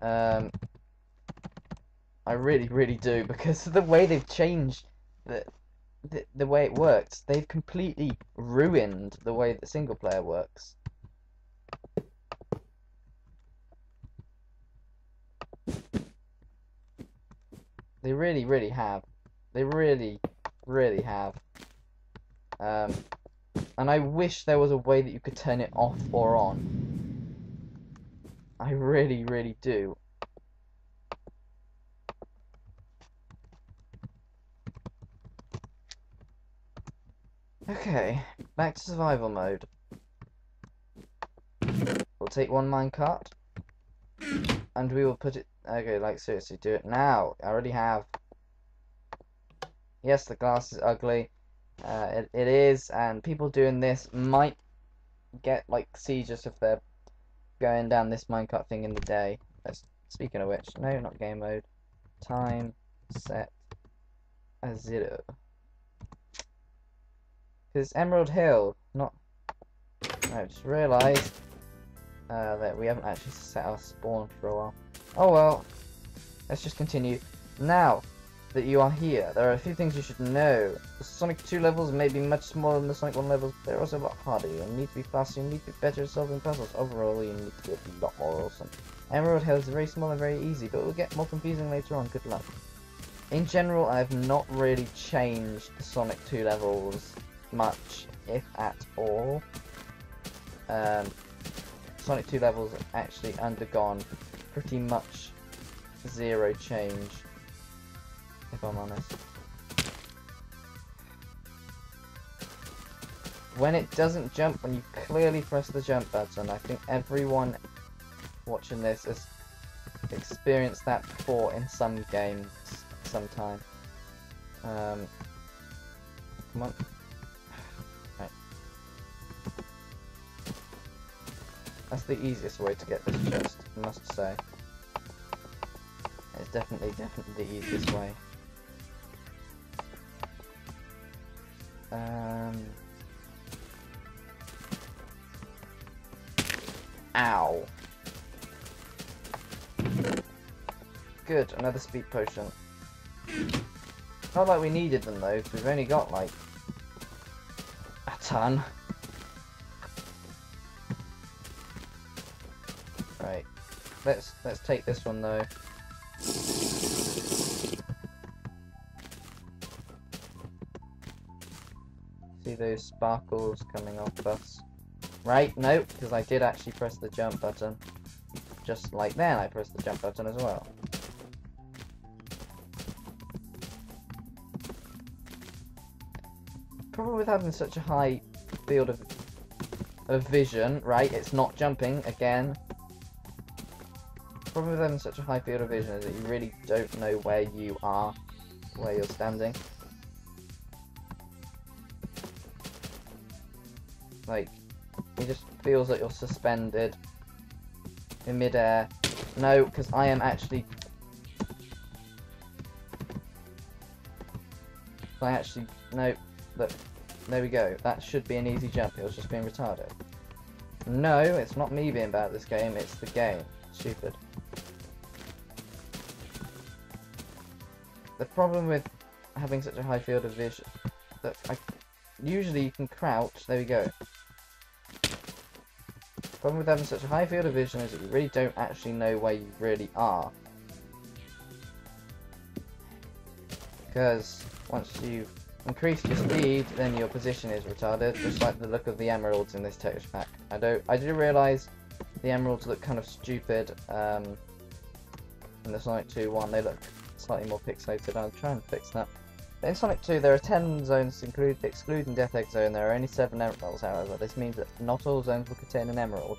I really, really do, because of the way they've changed the way it works. They've completely ruined the way that single player works. They really, really have. They really, really have. And I wish there was a way that you could turn it off or on. I really, really do. Okay, back to survival mode. We'll take one minecart, and we will put it... Okay, like, seriously, do it now. I already have. Yes, the glass is ugly. It is, and people doing this might get, like, sieges if they're going down this minecart thing in the day. Speaking of which, no, not game mode. Time set as 0. Because Emerald Hill, not... I just realised that we haven't actually set our spawn for a while. Oh well, let's just continue. Now that you are here, there are a few things you should know. The Sonic 2 levels may be much smaller than the Sonic 1 levels, but they're also a lot harder. You need to be faster, you need to be better at solving puzzles. Overall, you need to be a lot more awesome. Emerald Hill is very small and very easy, but it will get more confusing later on. Good luck. In general, I have not really changed the Sonic 2 levels much, if at all. Sonic 2 levels have actually undergone pretty much zero change, if I'm honest. When it doesn't jump, when you clearly press the jump button, I think everyone watching this has experienced that before in some games sometime. Come on. Right. That's the easiest way to get this chest, I must say. It's definitely the easiest way. Ow. Good, another speed potion. Not like we needed them though, because we've only got like a ton. Right, let's take this one though. See those sparkles coming off us? Right, no, because I did actually press the jump button. Just like then, I pressed the jump button as well. Problem with having such a high field of vision, right? It's not jumping again. Problem with having such a high field of vision is that you really don't know where you are, where you're standing. Like, it just feels like you're suspended in midair. No, because I am actually... No, look. There we go. That should be an easy jump. It was just being retarded. No, it's not me being bad at this game. It's the game. Stupid. The problem with having such a high field of vision... that usually you can crouch. There we go. The problem with having such a high field of vision is that you really don't actually know where you really are. Because once you've increased your speed, then your position is retarded, just like the look of the emeralds in this texture pack. I do realise the emeralds look kind of stupid in the Sonic 2 one. They look slightly more pixelated. I'll try and fix that. But in Sonic 2 there are 10 zones excluding Death Egg Zone. There are only 7 emeralds, however. This means that not all zones will contain an emerald.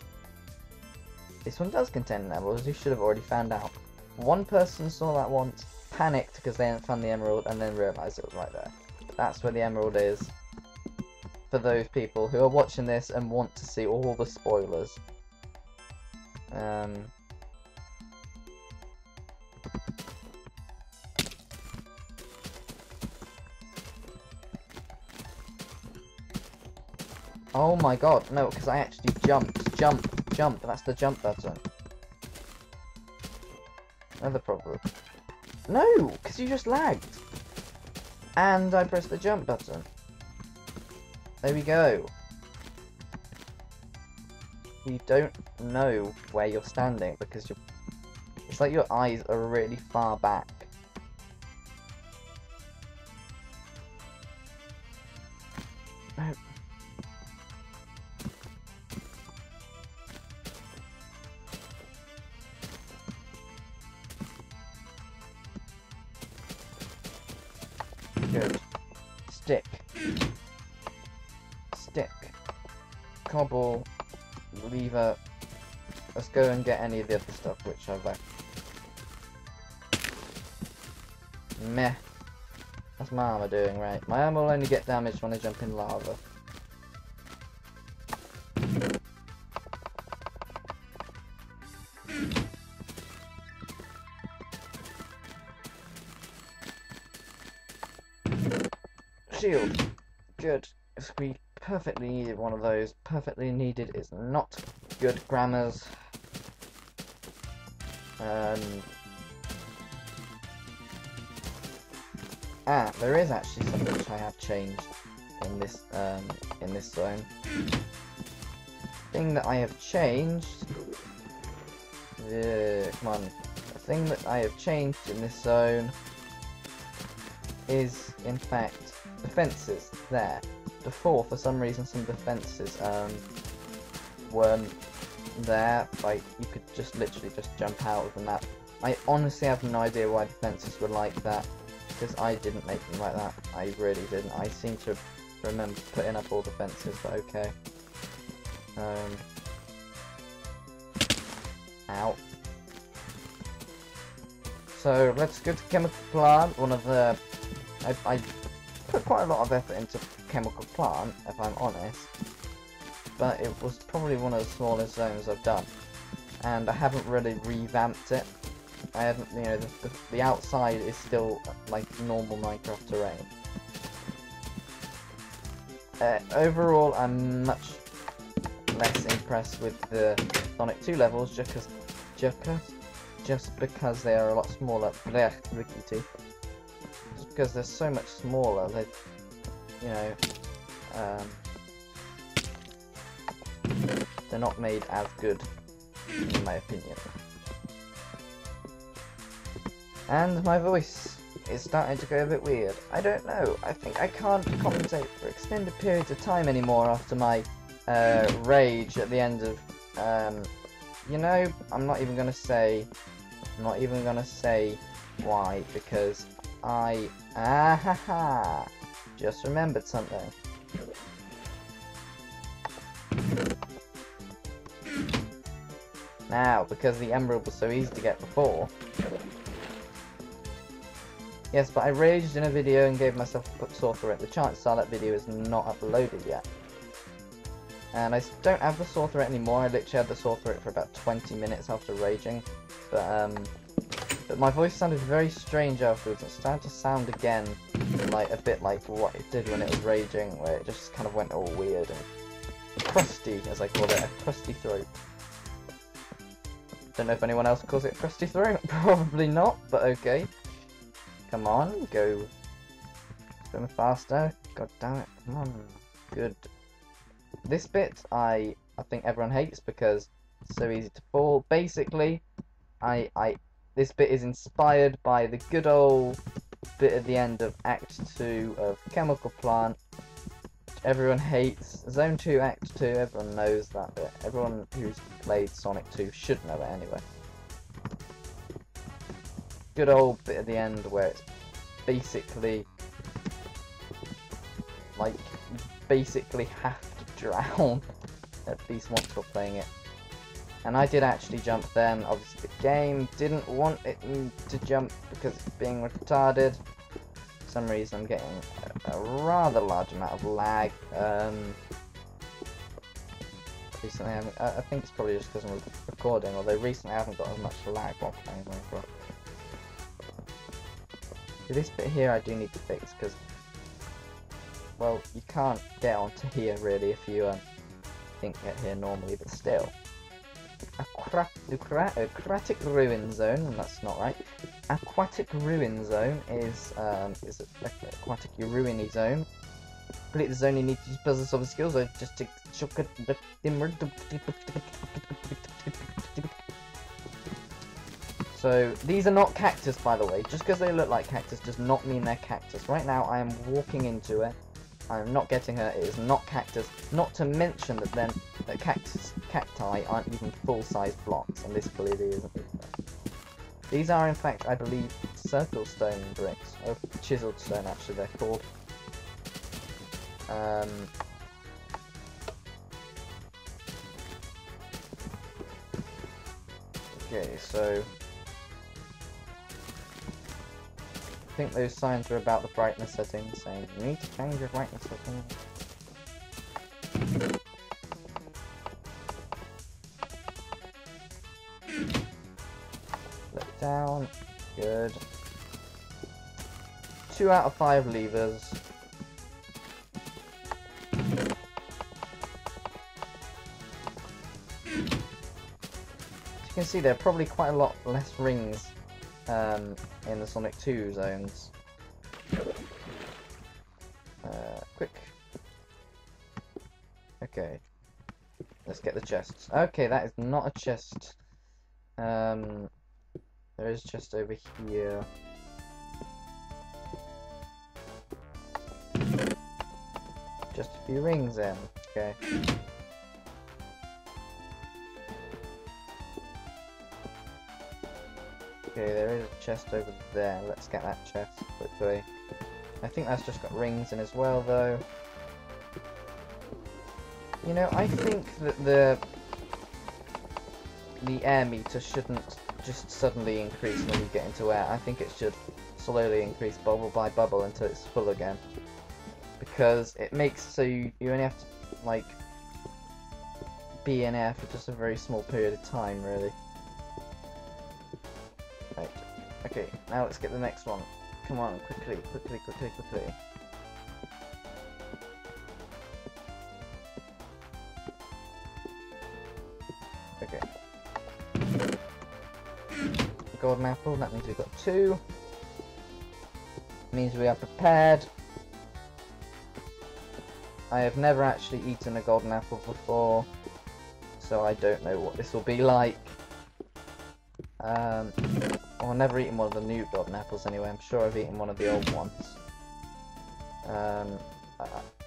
This one does contain an emerald, as you should have already found out. One person saw that once, panicked because they hadn't found the emerald, and then realised it was right there. That's where the emerald is. For those people who are watching this and want to see all the spoilers. Oh my god, no, because I actually jumped. Jump. That's the jump button. Another problem. No, because you just lagged. And I pressed the jump button. There we go. You don't know where you're standing because you're... It's like your eyes are really far back. No. Good. Stick. Stick. Cobble. Lever. Let's go and get any of the other stuff which I've left. Meh. What's my armor doing? Right. My armor will only get damaged when I jump in lava. Shield. Good. If we perfectly needed one of those. Perfectly needed is not good grammars. There is actually something which I have changed in this zone. Thing that I have changed. Come on. The thing that I have changed in this zone is, in fact, the fences there. Before, for some reason, some of the fences weren't there. Like, you could just literally just jump out of the map. I honestly have no idea why the fences were like that, because I didn't make them like that. I really didn't. I seem to remember putting up all the fences, but okay. Ow. So let's go to Chemical Plant. One of the... I put quite a lot of effort into Chemical Plant, if I'm honest, but it was probably one of the smallest zones I've done, and I haven't really revamped it. I haven't, you know, the outside is still like normal Minecraft terrain. Overall, I'm much less impressed with the Sonic 2 levels, just because they are a lot smaller. Just because they're so much smaller, they, you know, they're not made as good, in my opinion. And my voice is starting to go a bit weird. I don't know. I think I can't commentate for extended periods of time anymore after my rage at the end of, you know, I'm not even gonna say why, because I just remembered something. Now, because the emerald was so easy to get before. Yes, but I raged in a video and gave myself a sore throat. The chances are that video is not uploaded yet. And I don't have the sore throat anymore. I literally had the sore throat for about 20 minutes after raging. But my voice sounded very strange afterwards. It started to sound again like a bit like what it did when it was raging, where it just kind of went all weird and crusty, as I call it, a crusty throat. Don't know if anyone else calls it a crusty throat. Probably not, but okay. Come on, go swim faster. God damn it, come on. Good. This bit I think everyone hates because it's so easy to fall. Basically, this bit is inspired by the good old bit at the end of Act 2 of Chemical Plant, which everyone hates. Zone 2, Act 2, everyone knows that bit. Everyone who's played Sonic 2 should know it anyway. Good old bit at the end where it's basically like you basically have to drown at least once while playing it. And I did actually jump then. Obviously the game didn't want it to jump because it's being retarded. For some reason I'm getting a rather large amount of lag. Recently I think it's probably just because I'm recording, although recently I haven't got as much lag while playing Minecraft. This bit here I do need to fix because, well, you can't get onto here really if you think get here normally, but still. Aquatic Ruin Zone, and that's not right. Aquatic Ruin Zone is Aquatic Ruiny Zone. Complete the zone, you need to use puzzle solving skills, or just to So, these are not cactus, by the way. Just because they look like cactus does not mean they're cactus. Right now, I am walking into it. I am not getting hurt. It is not cactus. Not to mention that then that cacti aren't even full-size blocks, and this clearly isn't either. These are, in fact, I believe, circle stone bricks, or chiseled stone, actually, they're called. Okay, so I think those signs are about the brightness settings, saying you need to change your brightness settings. Flip down, good. 2 out of 5 levers. You can see there are probably quite a lot less rings in the Sonic 2 zones. Quick. Okay. Let's get the chests. Okay, that is not a chest. There is a chest over here. Just a few rings in. Okay. Okay, there is a chest over there. Let's get that chest quickly. I think that's just got rings in as well, though. You know, I think that the air meter shouldn't just suddenly increase when you get into air. I think it should slowly increase bubble by bubble until it's full again. Because it makes so you only have to, like, be in air for just a very small period of time, really. Right. Okay, now let's get the next one. Come on, quickly. Okay. Golden apple, that means we've got 2. Means we are prepared. I have never actually eaten a golden apple before, so I don't know what this will be like. I've never eaten one of the new golden apples anyway. I'm sure I've eaten one of the old ones.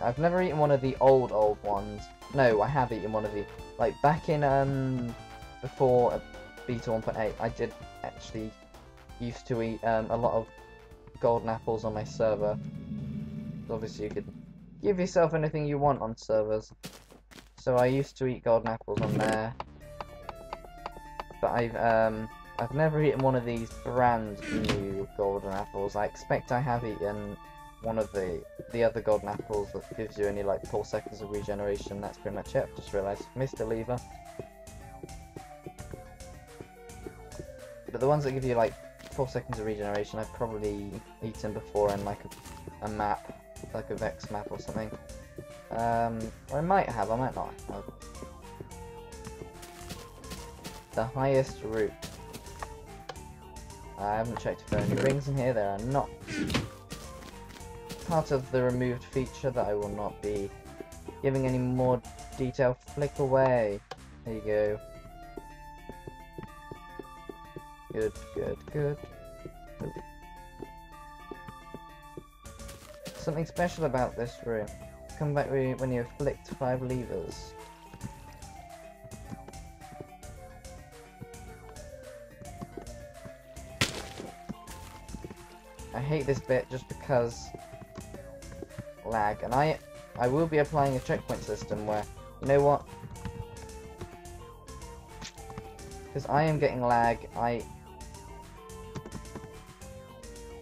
I've never eaten one of the old ones. No, I have eaten one of the, like, back in before beta 1.8, I did actually used to eat a lot of golden apples on my server. Obviously you could give yourself anything you want on servers. So I used to eat golden apples on there. But I've never eaten one of these brand new golden apples. I expect I have eaten one of the other golden apples that gives you only like 4 seconds of regeneration. That's pretty much it. Just realised, missed a lever. But the ones that give you like 4 seconds of regeneration, I've probably eaten before in like a map, like a Vex map or something. Or I might have, I might not. The highest route. I haven't checked if there are any rings in here. There are not. Part of the removed feature that I will not be giving any more detail. Flick away. There you go. Good. Something special about this room. Come back when you have flicked 5 levers. I hate this bit just because lag, and I will be applying a checkpoint system where, you know what? Because I am getting lag,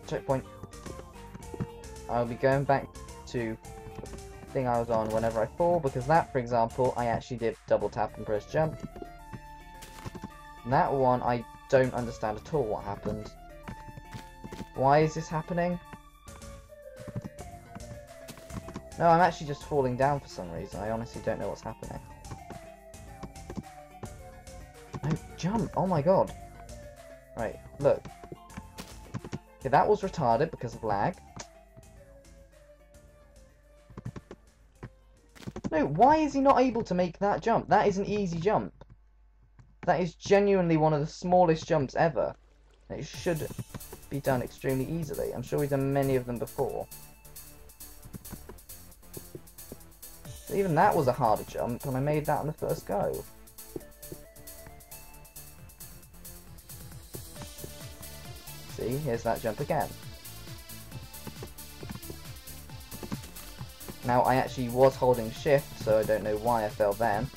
checkpoint. I'll be going back to the thing I was on whenever I fall, because that, for example, I actually did double tap and press jump. And that one, I don't understand at all what happened. Why is this happening? No, I'm actually just falling down for some reason. I honestly don't know what's happening. No, jump. Oh my god. Right, look. Okay, that was retarded because of lag. No, why is he not able to make that jump? That is an easy jump. That is genuinely one of the smallest jumps ever. It should be done extremely easily. I'm sure we've done many of them before. But even that was a harder jump, and I made that on the first go. See, here's that jump again. Now, I actually was holding shift, so I don't know why I fell then.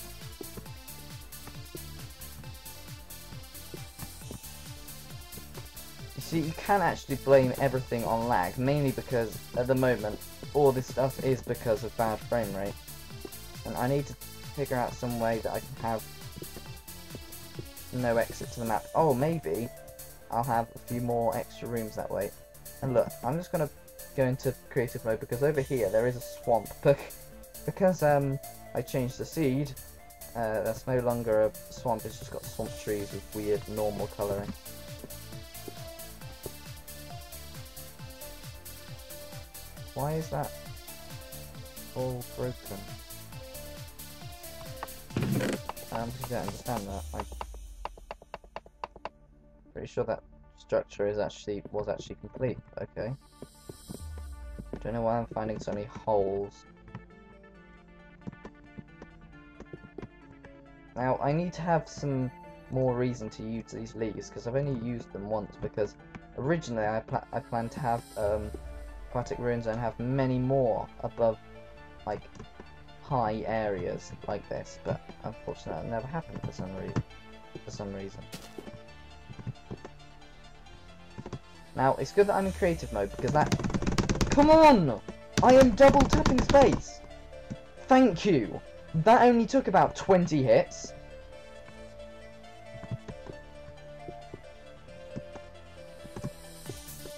You see, you can actually blame everything on lag, mainly because, at the moment, all this stuff is because of bad frame rate. And I need to figure out some way that I can have no exit to the map. Oh, maybe I'll have a few more extra rooms that way. And look, I'm just going to go into creative mode because over here there is a swamp. But because I changed the seed, that's no longer a swamp, it's just got swamp trees with weird normal colouring. Why is that all broken? I don't understand that. I'm pretty sure that structure was actually complete. Okay. Don't know why I'm finding so many holes. Now I need to have some more reason to use these leaves because I've only used them once. Because originally I planned to have aquatic ruins and have many more above, like, high areas like this, but unfortunately that never happened for some reason. Now it's good that I'm in creative mode because that. Come on! I am double tapping space. Thank you. That only took about 20 hits.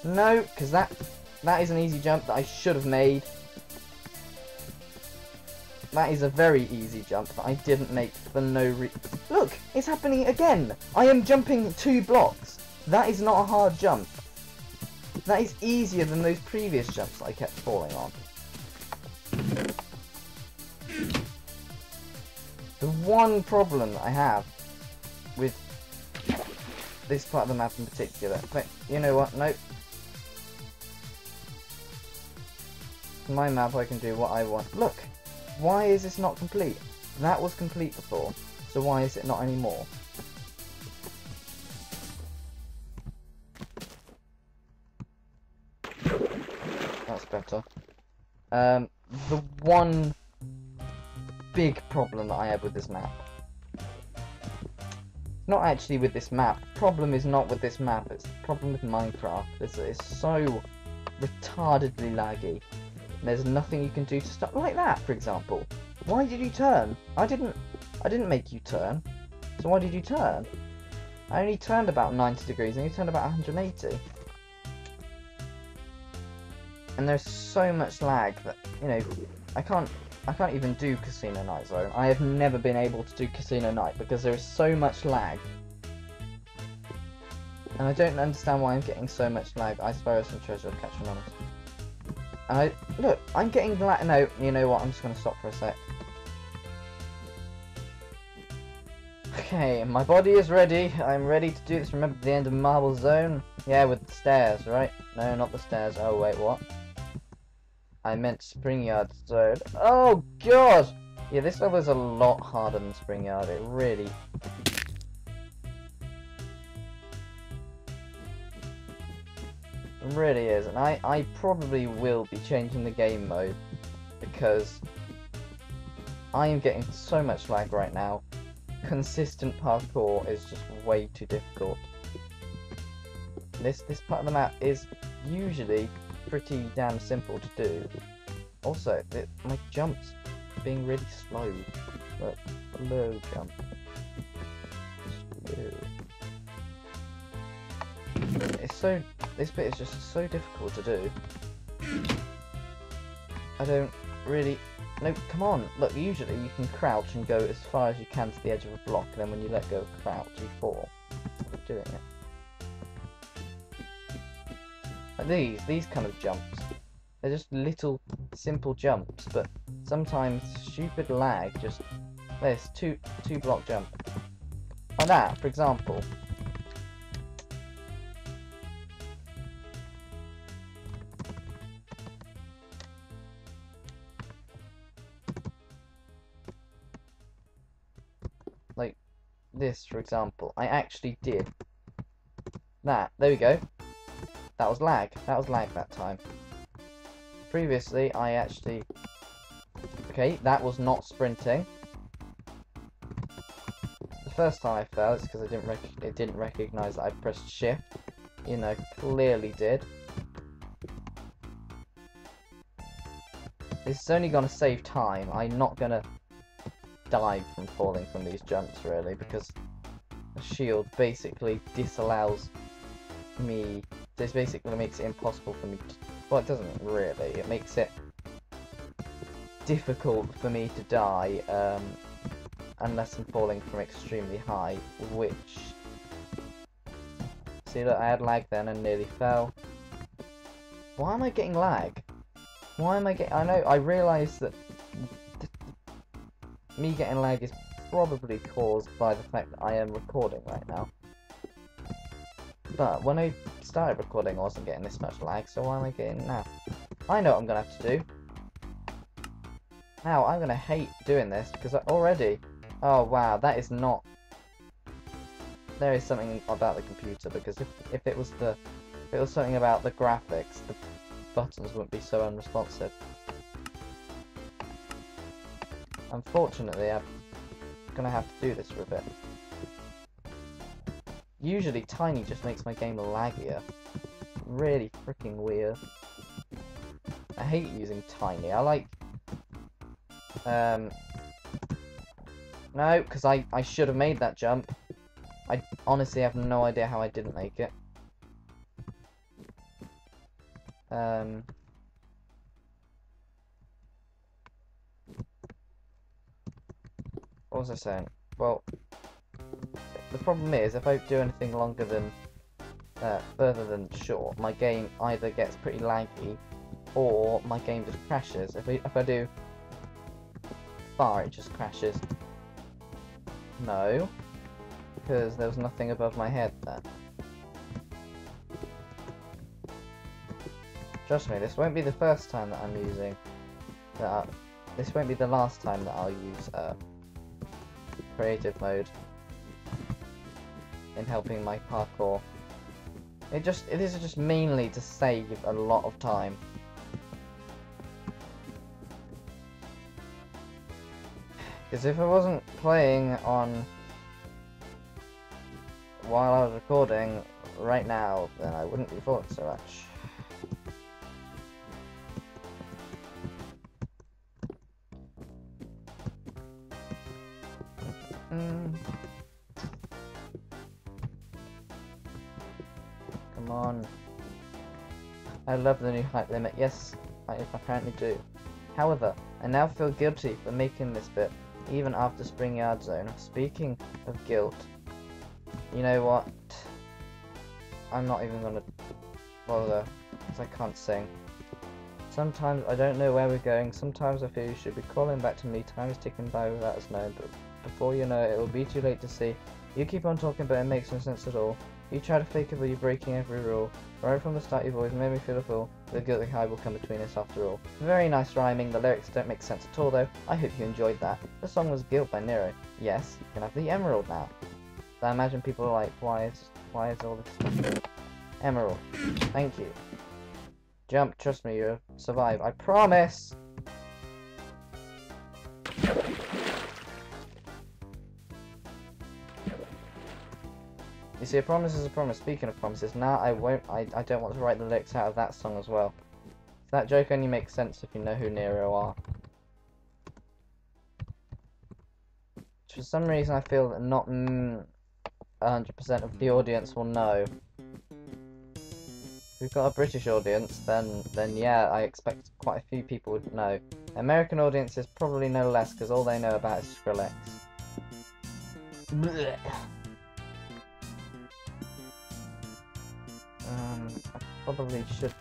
No, because that is an easy jump that I should have made. That is a very easy jump that I didn't make for no reason. Look, it's happening again. I am jumping 2 blocks. That is not a hard jump. That is easier than those previous jumps that I kept falling on. The one problem that I have with this part of the map in particular, but you know what, nope. My map I can do what I want. Look, why is this not complete? That was complete before, so why is it not anymore? That's better. The one big problem that I have with this map. Not actually with this map. The problem is not with this map, it's the problem with Minecraft. It's so retardedly laggy. There's nothing you can do to stop, like that, for example. Why did you turn? I didn't make you turn. So why did you turn? I only turned about 90 degrees and you turned about 180. And there's so much lag that, you know, I can't even do Casino Night Zone. I have never been able to do Casino Night because there is so much lag. And I don't understand why I'm getting so much lag. I swear some treasure, catch an honest. And look, I'm getting lag. No, you know what? I'm just going to stop for a sec. Okay, my body is ready. I'm ready to do this. Remember the end of Marble Zone? Yeah, with the stairs, right? No, not the stairs. Oh, wait, what? I meant Spring Yard Zone. Oh, God! Yeah, this level is a lot harder than Spring Yard. It really... It really is, and I probably will be changing the game mode because I am getting so much lag right now. Consistent parkour is just way too difficult. This part of the map is usually pretty damn simple to do. Also, my jumps are being really slow. Look, slow jump. Slow. This bit is just so difficult to do. I really... No, come on. Look, usually you can crouch and go as far as you can to the edge of a block, and then when you let go of crouch, you fall. Stop doing it. Like these kind of jumps. They're just little, simple jumps, but sometimes stupid lag just... There's two block jump. Like that, for example. Like this, for example. I actually did that. There we go. That was lag. That was lag that time. Previously, I actually... Okay, that was not sprinting. The first time I fell, it's because it didn't recognise that I pressed shift. You know, clearly did. This is only going to save time. I'm not going to die from falling from these jumps, really, because the shield basically disallows me... This basically makes it impossible for me to... Well, it doesn't really. It makes it difficult for me to die, unless I'm falling from extremely high, which... See, look, I had lag then and nearly fell. Why am I getting lag? Why am I getting... I realise that me getting lag is probably caused by the fact that I am recording right now. But when I started recording, I wasn't getting this much lag, so why am I getting now? I know what I'm going to have to do. Now, I'm going to hate doing this, because already... Oh, wow, that is not... There is something about the computer, because if it was something about the graphics, the buttons wouldn't be so unresponsive. Unfortunately, I'm going to have to do this for a bit. Usually tiny just makes my game laggier. Really freaking weird. I hate using tiny. I like... No, because I should have made that jump. I honestly have no idea how I didn't make it. What was I saying? Well... The problem is, if I do anything longer than, further than short, my game either gets pretty laggy, or my game just crashes. If I do far, it just crashes. No, because there was nothing above my head there. Trust me, this won't be the first time that I'm using that. This won't be the last time that I'll use creative mode in helping my parkour. It is just mainly to save a lot of time. Because if I wasn't playing on while I was recording right now, then I wouldn't be falling so much. Come on. I love the new height limit. Yes, I apparently do. However, I now feel guilty for making this bit, even after Spring Yard Zone. Speaking of guilt, you know what? I'm not even gonna bother, because I can't sing. Sometimes I don't know where we're going. Sometimes I feel you should be calling back to me. Time is ticking by without us knowing, but before you know it, it will be too late to see. You keep on talking, but it makes no sense at all. You try to fake it, but you're breaking every rule. Right from the start, you've always made me feel a fool. The guilty high will come between us after all. Very nice rhyming. The lyrics don't make sense at all, though. I hope you enjoyed that. The song was Guilt by Nero. Yes, you can have the emerald now. So I imagine people are like, why is all this stuff here? Emerald. Thank you. Jump, trust me, you'll survive. I promise! You see, a promise is a promise. Speaking of promises, now I don't want to write the lyrics out of that song as well. That joke only makes sense if you know who Nero are. For some reason I feel that not 100% of the audience will know. If we've got a British audience, then yeah, I expect quite a few people would know. American audiences probably know less because all they know about is Skrillex. Blech. I probably should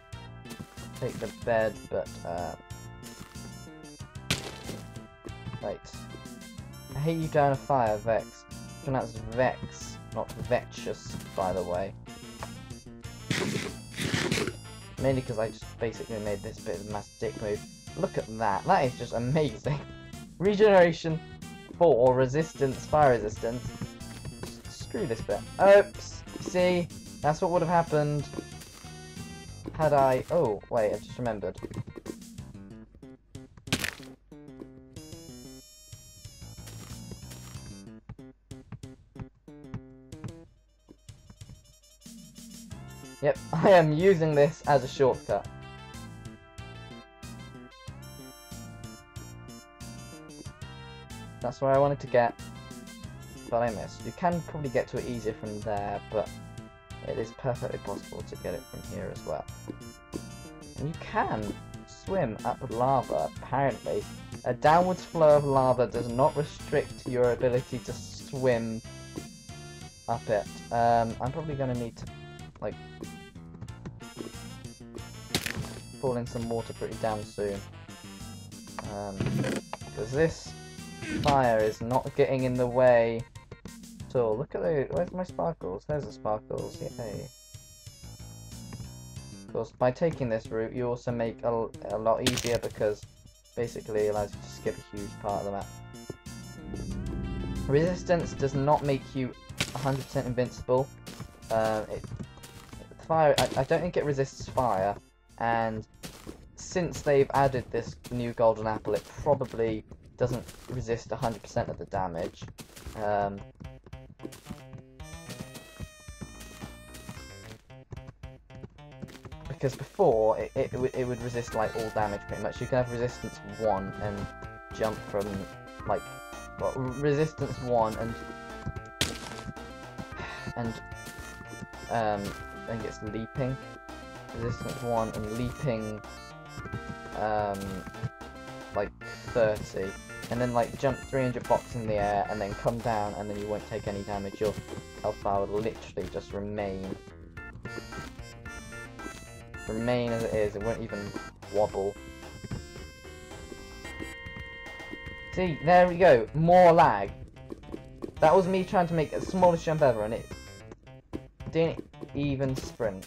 take the bed, but right. I hate you down a fire, Vex. Pronounced Vex, not Vetchus, by the way. Mainly because I just basically made this bit of a mass dick move. Look at that. That is just amazing. Regeneration 4, resistance, fire resistance. Screw this bit. Oops. See? That's what would have happened had I... Oh, wait, I just remembered. Yep, I am using this as a shortcut. That's where I wanted to get, but I missed. You can probably get to it easier from there, but it is perfectly possible to get it from here as well. And you can swim up lava, apparently. A downwards flow of lava does not restrict your ability to swim up it. I'm probably going to need to, like, fall in some water pretty damn soon. Because this fire is not getting in the way at all. Look at those. Where's my sparkles? There's the sparkles. Yay. Of course, by taking this route, you also make a lot easier because basically it allows you to skip a huge part of the map. Resistance does not make you 100% invincible. Fire, I don't think it resists fire, and since they've added this new golden apple, it probably doesn't resist 100% of the damage. Because before, it would resist like all damage pretty much. You can have resistance 1 and jump from, like, well, resistance 1 and I think it's leaping. Resistance 1 and leaping, like 30. And then like jump 300 blocks in the air and then come down and then you won't take any damage. Your health bar will literally just remain as it is. It won't even wobble. See, there we go. More lag. That was me trying to make the smallest jump ever and it didn't even sprint.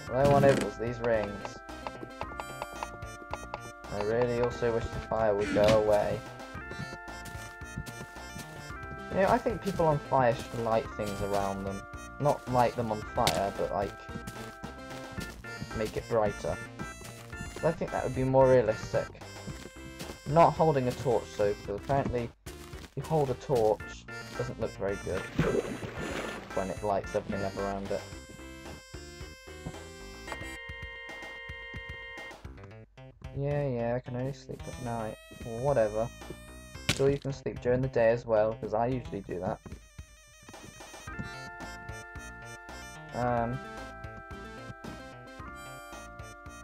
What I wanted was these rings. I really also wish the fire would go away. You know, I think people on fire should light things around them. Not light them on fire, but like make it brighter. I think that would be more realistic. Not holding a torch though, because apparently if you hold a torch, it doesn't look very good when it lights everything up around it. Yeah, I can only sleep at night. Whatever. Sure, you can sleep during the day as well, because I usually do that.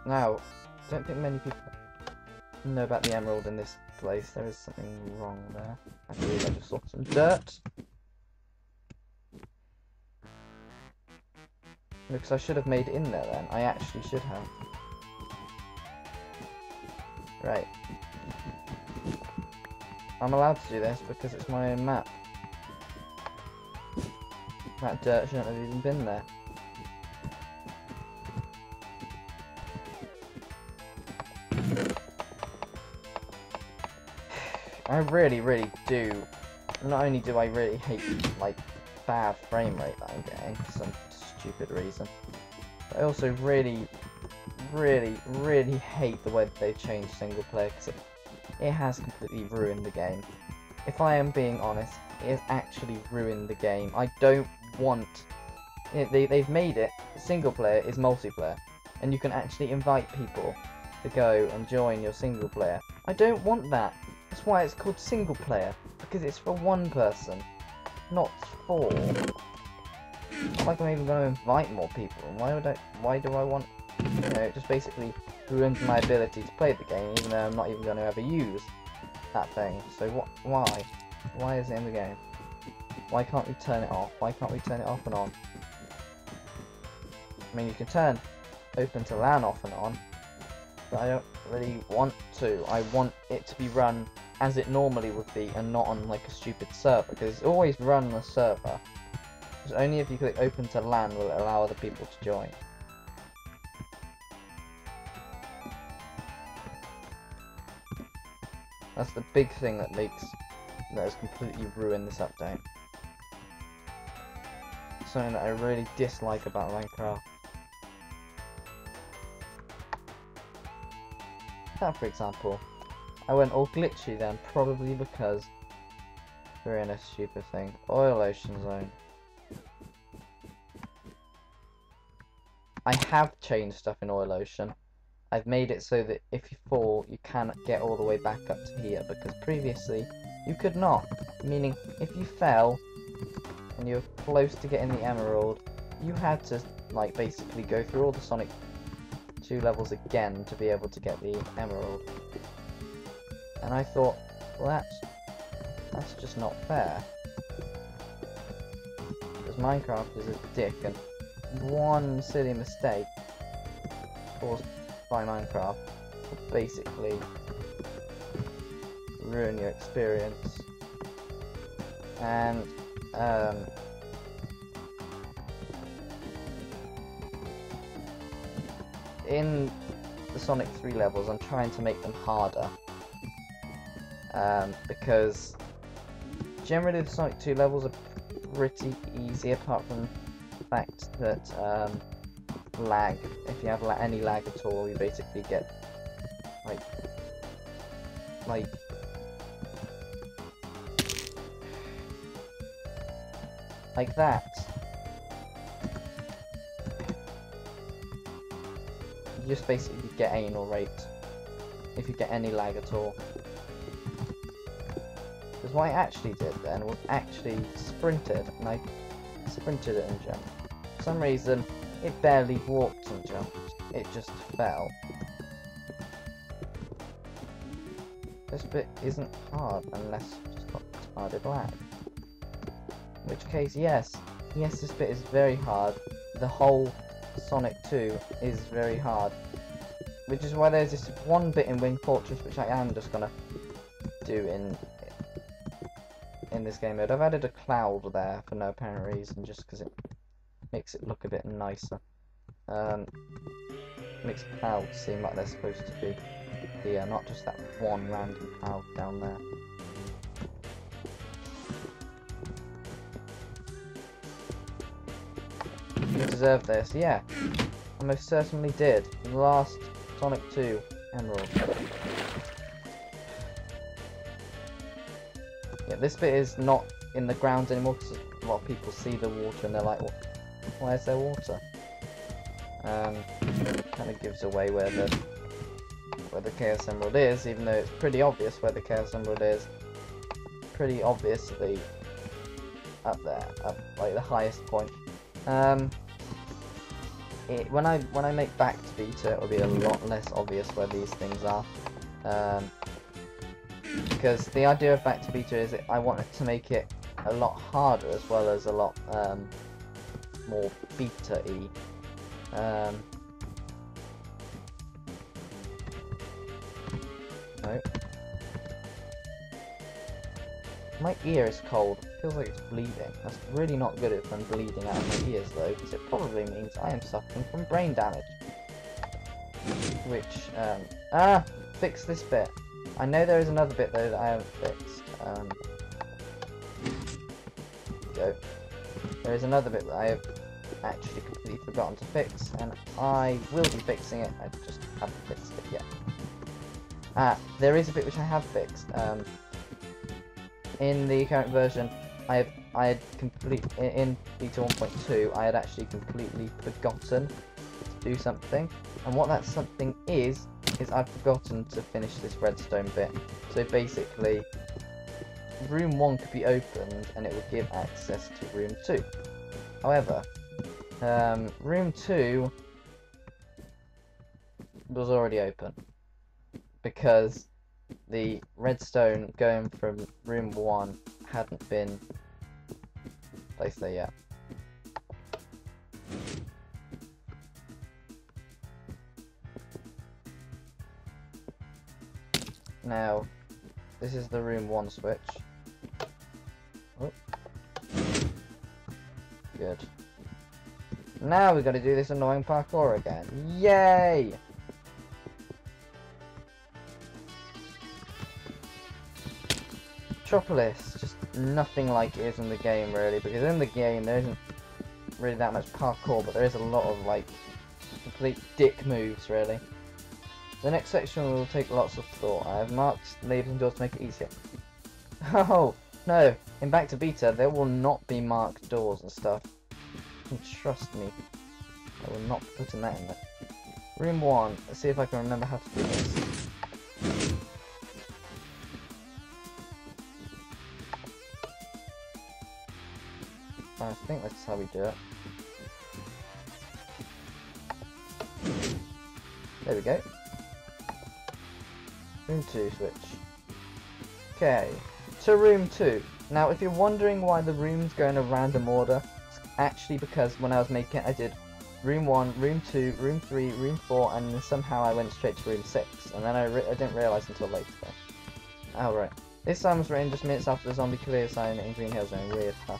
Now, don't think many people know about the emerald in this place. There is something wrong there. I believe I just saw some dirt. Because I should have made it in there then. I actually should have. Right. I'm allowed to do this because it's my own map. That dirt shouldn't have even been there. I really do. Not only do I really hate, like, bad frame rate that I'm getting for some stupid reason, but I also really hate the way that they've changed single player, because it has completely ruined the game. If I am being honest, it has actually ruined the game. I don't want... They've made it, single player is multiplayer, and you can actually invite people to go and join your single player. I don't want that. That's why it's called single player, because it's for one person, not four. It's not like I'm even going to invite more people. Why do I want You know, it just basically ruins my ability to play the game, even though I'm not even going to ever use that thing. So why? Why is it in the game? Why can't we turn it off? Why can't we turn it off and on? I mean, you can turn open to LAN off and on, but I don't really want to. I want it to be run as it normally would be and not on like a stupid server, because it's always run on a server. It's only if you click open to LAN will it allow other people to join. That's the big thing that has completely ruined this update. Something that I really dislike about Minecraft. That, for example, I went all glitchy then, probably because we're in a stupid thing. Oil Ocean Zone. I have changed stuff in Oil Ocean. I've made it so that if you fall, you cannot get all the way back up to here, because previously you could not. Meaning, if you fell and you were close to getting the emerald, you had to like basically go through all the Sonic 2 levels again to be able to get the emerald. And I thought, well, that's just not fair, because Minecraft is a dick, and one silly mistake caused by Minecraft will basically ruin your experience. And in the Sonic 3 levels, I'm trying to make them harder, because generally the Sonic 2 levels are pretty easy, apart from the fact that lag. If you have any lag at all, you basically get like that. You just basically get anal raped if you get any lag at all. Because what I actually did then was actually sprinted, and I sprinted it and jumped. For some reason, it barely walked and jumped. It just fell. This bit isn't hard unless you've just got retarded lag. In which case, yes, this bit is very hard. The whole Sonic 2 is very hard. Which is why there's this one bit in Wing Fortress which I am just gonna do in this game mode. I've added a cloud there for no apparent reason, just because it makes it look a bit nicer. Makes clouds seem like they're supposed to be here, not just that one random cloud down there. You deserve this, yeah. I most certainly did. The last Sonic 2 Emerald. Yeah, this bit is not in the ground anymore, because a lot of people see the water and they're like, why is there water? Kind of gives away where the Chaos Emerald is, even though it's pretty obvious where the Chaos Emerald is. Pretty obviously up there, up like the highest point. When I make back to beta, it will be a lot less obvious where these things are. Because the idea of back to beta is I want it to make it a lot harder, as well as a lot more beta-y. No. My ear is cold. It feels like it's bleeding. That's really not good if I'm bleeding out of my ears, though, because it probably means I am suffering from brain damage. Which, fix this bit. I know there is another bit, though, that I haven't fixed. Go. There is another bit that I have actually completely forgotten to fix, and I will be fixing it. I just haven't fixed it yet. There is a bit which I have fixed. In the current version, I had in beta 1.2, I had actually completely forgotten to do something, and what that something is I'd forgotten to finish this redstone bit. So basically, room 1 could be opened, and it would give access to room 2. However, room 2 was already open because the redstone going from room 1 hadn't been placed there yet. Now, this is the room 1 switch. Oh. Good. Now we've got to do this annoying parkour again. Yay! Metropolis, just nothing like it is in the game really, because in the game there isn't really that much parkour, but there is a lot of like complete dick moves really. The next section will take lots of thought. I have marked labels and doors to make it easier. Oh no, in Back to Beta there will not be marked doors and stuff. Trust me, I will not be putting that in there. Room 1, let's see if I can remember how to do this. I think that's how we do it. There we go. Room 2 switch. Okay, to room 2. Now if you're wondering why the rooms go in a random order, it's actually because when I was making it I did room 1, room 2, room 3, room 4, and then somehow I went straight to room 6, and then I didn't realise until later. Oh right. This time was written just minutes after the zombie clear sign in Green Hill Zone. Weird, huh?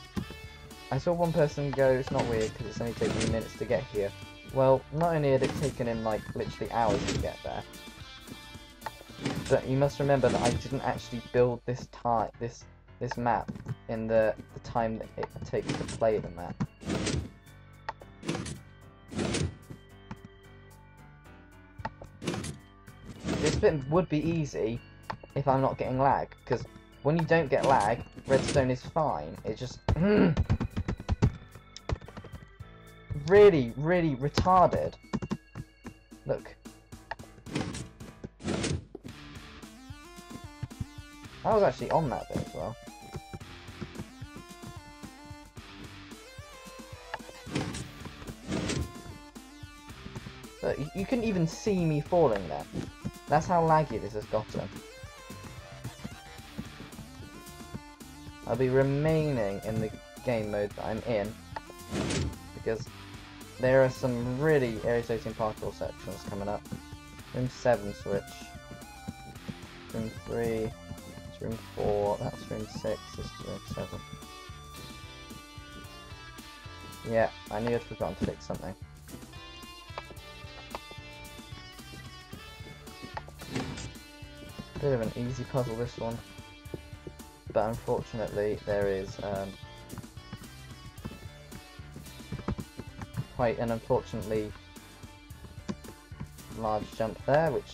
I saw one person go, it's not weird because it's only taken me minutes to get here. Well, not only had it taken him like literally hours to get there, but you must remember that I didn't actually build this map in the time that it takes to play the map. This bit would be easy if I'm not getting lag, because when you don't get lag, redstone is fine. It just really, really retarded. Look. I was actually on that bit as well. Look, you couldn't even see me falling there. That's how laggy this has gotten. I'll be remaining in the game mode that I'm in, because there are some really irritating parkour sections coming up. Room 7 switch. Room 3. That's room 4. That's room 6. This is room 7. Yeah, I knew I'd forgotten to fix something. Bit of an easy puzzle, this one. But unfortunately, there is quite an unfortunately large jump there, which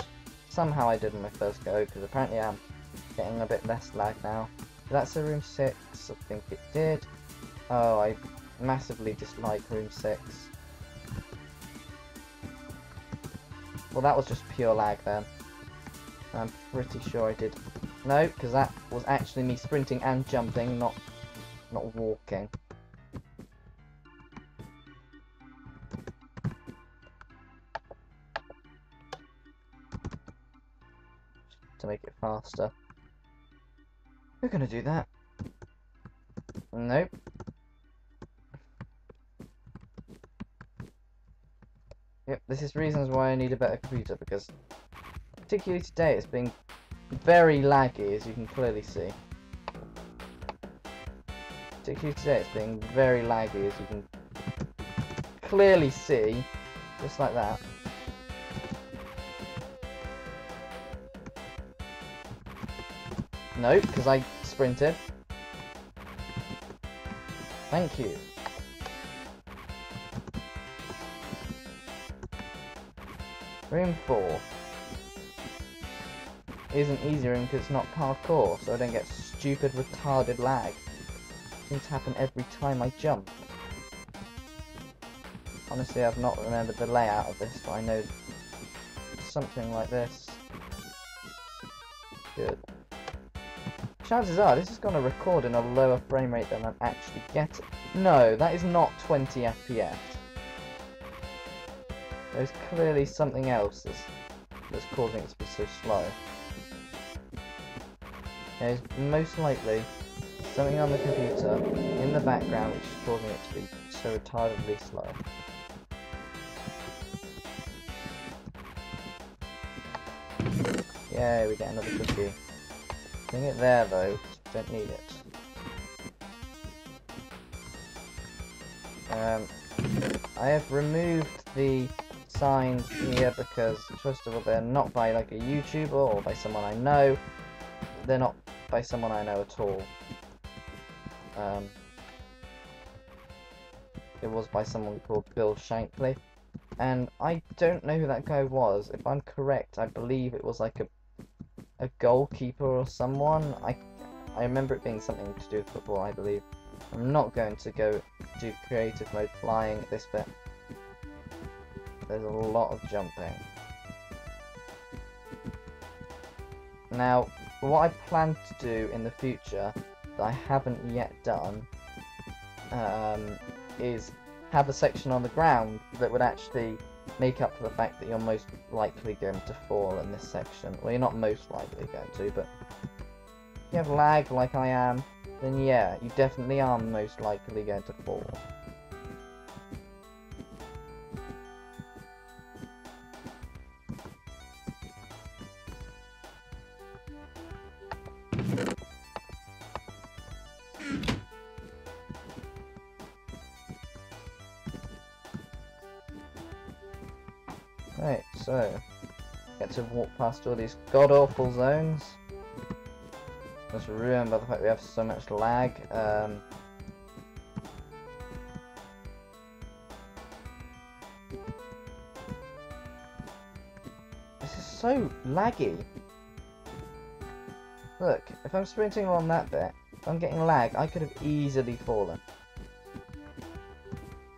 somehow I did in my first go, because apparently I'm getting a bit less lag now. That's a room 6, I think it did. Oh, I massively dislike room 6. Well, that was just pure lag then. I'm pretty sure I did. No, because that was actually me sprinting and jumping, not walking. To make it faster. We're gonna do that. Nope. Yep, this is reasons why I need a better computer, because particularly today it's being very laggy, as you can clearly see. Particularly today it's being very laggy, as you can clearly see, just like that. Nope, because I sprinted. Thank you. Room 4 is an easy room because it's not parkour, so I don't get stupid retarded lag. It seems to happen every time I jump. Honestly, I've not remembered the layout of this, but I know something like this. Good. Chances are this is going to record in a lower frame rate than I'm actually getting. No, that is not 20 FPS. There's clearly something else that's that's causing it to be so slow. There's most likely something on the computer in the background which is causing it to be so retardedly slow. Yay, we get another cookie. Bring it there though, don't need it. I have removed the signs here because, first of all, they're not by like a YouTuber or by someone I know. They're not by someone I know at all. It was by someone called Bill Shankly, and I don't know who that guy was. If I'm correct, I believe it was like a goalkeeper or someone. I remember it being something to do with football, I believe. I'm not going to go do creative mode flying at this bit. There's a lot of jumping. Now, what I plan to do in the future that I haven't yet done is have a section on the ground that would actually make up for the fact that you're most likely going to fall in this section. Well, you're not most likely going to, but if you have lag like I am, then yeah, you definitely are most likely going to fall. Right, so get to walk past all these god-awful zones. Just ruined by the fact we have so much lag. This is so laggy. Look, if I'm sprinting along that bit, if I'm getting lag, I could have easily fallen.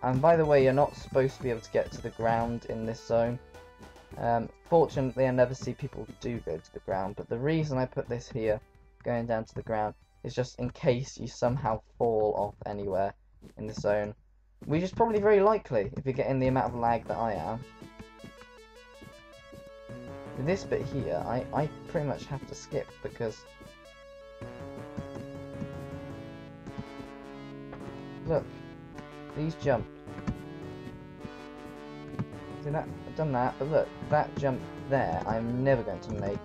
And by the way, you're not supposed to be able to get to the ground in this zone. Fortunately, I never see people do go to the ground, but the reason I put this here, going down to the ground, is just in case you somehow fall off anywhere in the zone, which is probably very likely if you're getting the amount of lag that I am. This bit here, I pretty much have to skip because look, these jump. See that? I've done that, but look, that jump there, I'm never going to make.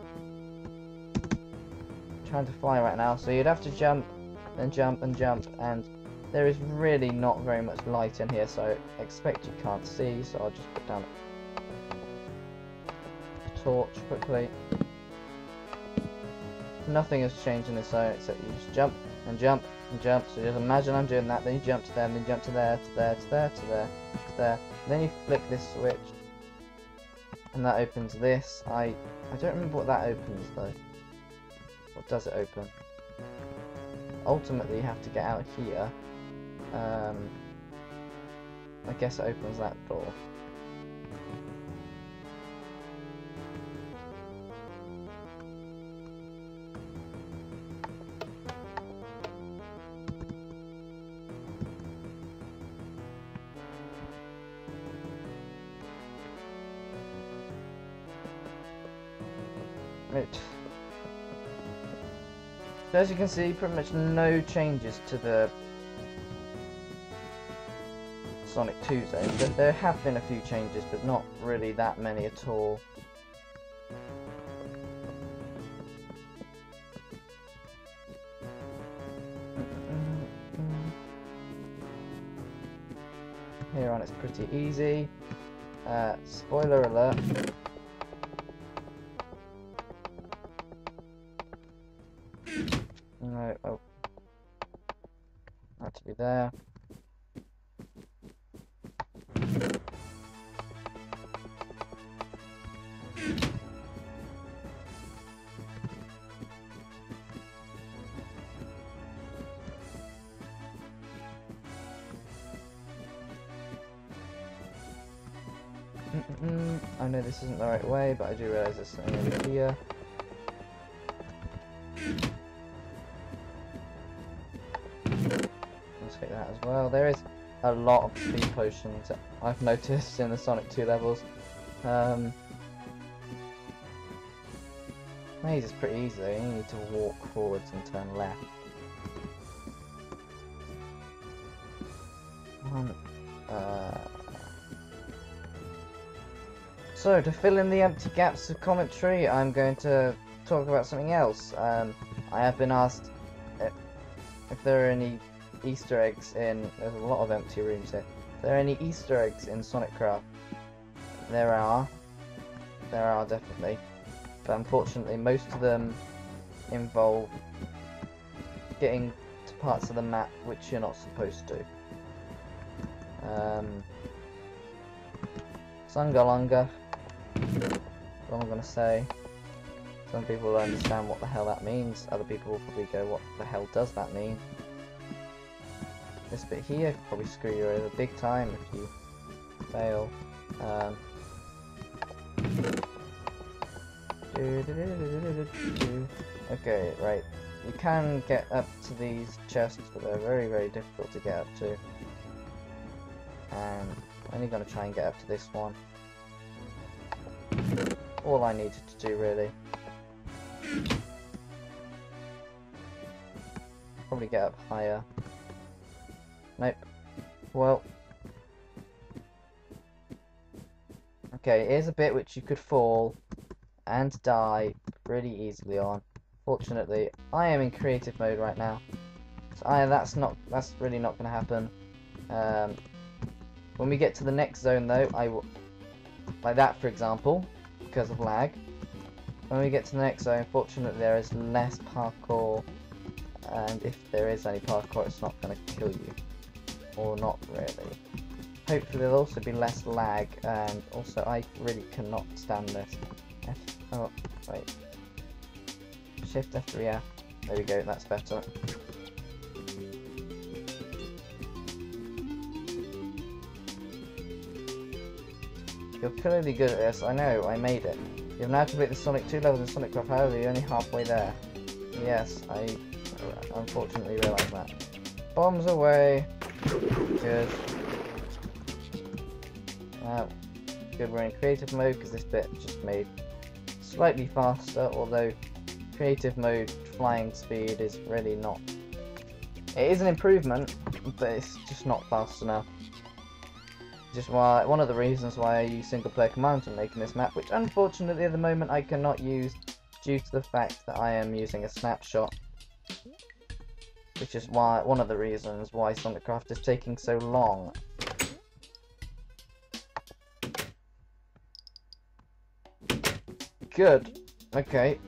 I'm trying to fly right now, so you'd have to jump, and jump, and jump, and there is really not very much light in here, so I expect you can't see, so I'll just put down a torch quickly. Nothing has changed in this zone except you just jump, and jump, and jump, so just imagine I'm doing that, then you jump to there, and then jump to there, to there, to there, to there, to there. Then you flick this switch, and that opens this. I don't remember what that opens though. What does it open? Ultimately, you have to get out here. I guess it opens that door. Right. So as you can see, pretty much no changes to the Sonic 2 zone. But there have been a few changes, but not really that many at all. Here on it's pretty easy. Spoiler alert. No, oh. Had to be there. I know this isn't the right way, but I do realise there's something over here. Let's take that as well. There is a lot of speed potions I've noticed in the Sonic 2 levels. maze is pretty easy. You need to walk forwards and turn left. So, to fill in the empty gaps of commentary, I'm going to talk about something else. I have been asked if there are any Easter eggs in... There's a lot of empty rooms here. If there are any Easter eggs in SonicCraft. There are. There are, definitely. But unfortunately, most of them involve getting to parts of the map which you're not supposed to. Sungalonga. That's what I'm gonna say. Some people will understand what the hell that means. Other people will probably go, what the hell does that mean? This bit here could probably screw you over big time if you fail. Okay, right. You can get up to these chests, but they're very, very difficult to get up to. And I'm only going to try and get up to this one. All I needed to do, really. Probably get up higher. Nope. Well. Okay, here's a bit which you could fall and die really easily on. Fortunately, I am in creative mode right now, so that's really not going to happen. When we get to the next zone, though, I will, like that, for example, because of lag. When we get to the next zone, fortunately, there is less parkour, and if there is any parkour, it's not going to kill you, or not really. Hopefully, there'll also be less lag, and also, I really cannot stand this. Oh, wait. Shift F3F. There we go, that's better. You're clearly good at this, I know, I made it. You've now completed the Sonic 2 levels in SonicCraft, however, you're only halfway there. Yes, I unfortunately realised that. Bombs away. Good. Good, we're in creative mode because this bit just made slightly faster, although creative mode flying speed is really not. It is an improvement, but it's just not fast enough. Just one of the reasons why I use single player commands when making this map, which unfortunately at the moment I cannot use due to the fact that I am using a snapshot. Which is one of the reasons why SonicCraft is taking so long. Good. Okay.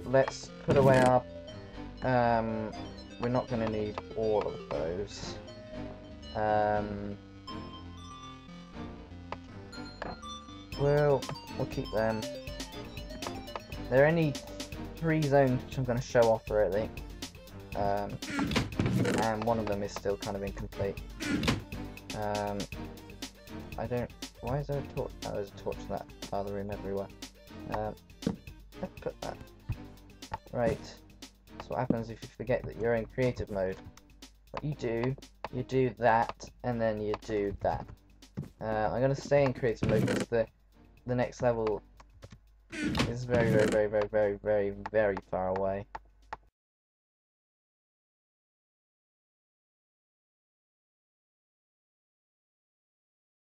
Let's put away our... we're not going to need all of those. We'll keep them. There are only 3 zones which I'm going to show off, really. And one of them is still kind of incomplete. I don't... Why is there a torch? Oh, there's a torch in that part of the room everywhere. Let's put that. Right. So what happens if you forget that you're in creative mode? What you do that, and then you do that. I'm going to stay in creative mode because the next level is very, very, very, very, very, very, very far away.